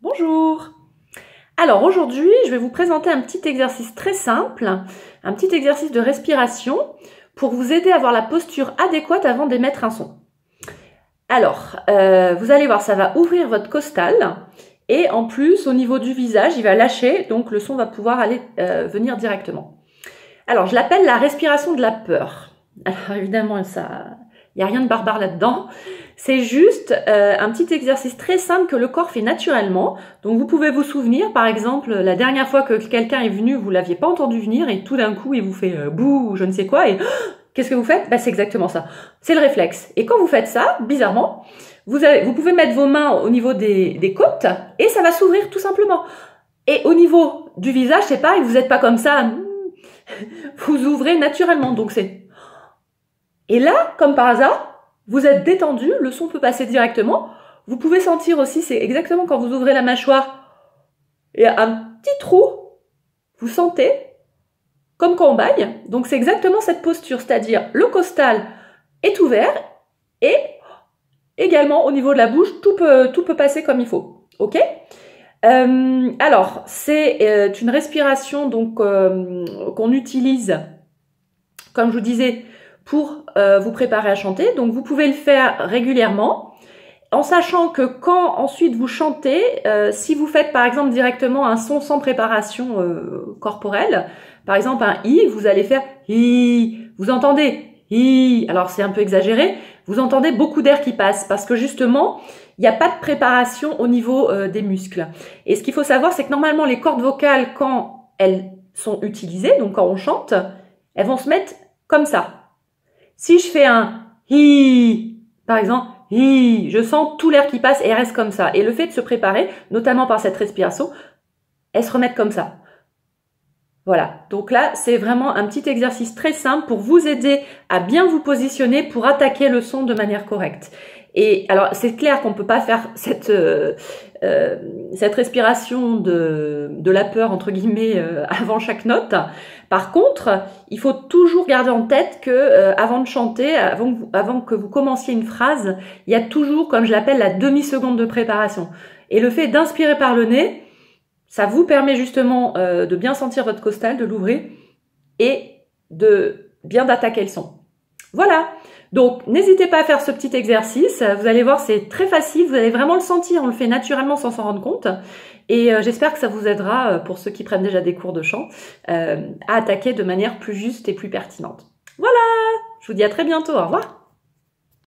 Bonjour! Alors aujourd'hui, je vais vous présenter un petit exercice très simple, un petit exercice de respiration pour vous aider à avoir la posture adéquate avant d'émettre un son. Alors, vous allez voir, ça va ouvrir votre costale et en plus, au niveau du visage, il va lâcher, donc le son va pouvoir aller venir directement. Alors, je l'appelle la respiration de la peur. Alors évidemment, il n'y a rien de barbare là-dedans. C'est juste un petit exercice très simple que le corps fait naturellement. Donc vous pouvez vous souvenir, par exemple, la dernière fois que quelqu'un est venu, vous ne l'aviez pas entendu venir et tout d'un coup, il vous fait bouh, je ne sais quoi. Et qu'est-ce que vous faites? C'est exactement ça. C'est le réflexe. Et quand vous faites ça, bizarrement, vous pouvez mettre vos mains au niveau des côtes et ça va s'ouvrir tout simplement. Et au niveau du visage, c'est pareil, vous n'êtes pas comme ça. Vous ouvrez naturellement. Donc c'est... Et là, comme par hasard, vous êtes détendu, le son peut passer directement. Vous pouvez sentir aussi, c'est exactement quand vous ouvrez la mâchoire, il y a un petit trou, vous sentez, comme quand on baille. Donc c'est exactement cette posture, c'est-à-dire le costal est ouvert et également au niveau de la bouche, tout peut passer comme il faut. Ok ? Alors, c'est une respiration donc qu'on utilise, comme je vous disais, pour vous préparer à chanter. Donc vous pouvez le faire régulièrement en sachant que quand ensuite vous chantez, si vous faites par exemple directement un son sans préparation corporelle, par exemple un i, vous allez faire i, vous entendez i, alors c'est un peu exagéré, vous entendez beaucoup d'air qui passe parce que justement il n'y a pas de préparation au niveau des muscles. Et ce qu'il faut savoir, c'est que normalement les cordes vocales, quand elles sont utilisées, donc quand on chante, elles vont se mettre comme ça. Si je fais un hi, par exemple, hi, je sens tout l'air qui passe et elle reste comme ça. Et le fait de se préparer, notamment par cette respiration, elles se remettent comme ça. Voilà, donc là, c'est vraiment un petit exercice très simple pour vous aider à bien vous positionner pour attaquer le son de manière correcte. Et alors, c'est clair qu'on ne peut pas faire cette respiration de la peur, entre guillemets, avant chaque note. Par contre, il faut toujours garder en tête que avant de chanter, avant que vous commenciez une phrase, il y a toujours, comme je l'appelle, la demi-seconde de préparation. Et le fait d'inspirer par le nez, ça vous permet justement de bien sentir votre costale, de l'ouvrir et de bien d'attaquer le son. Voilà, donc n'hésitez pas à faire ce petit exercice, vous allez voir c'est très facile, vous allez vraiment le sentir, on le fait naturellement sans s'en rendre compte et j'espère que ça vous aidera, pour ceux qui prennent déjà des cours de chant, à attaquer de manière plus juste et plus pertinente. Voilà, je vous dis à très bientôt, au revoir.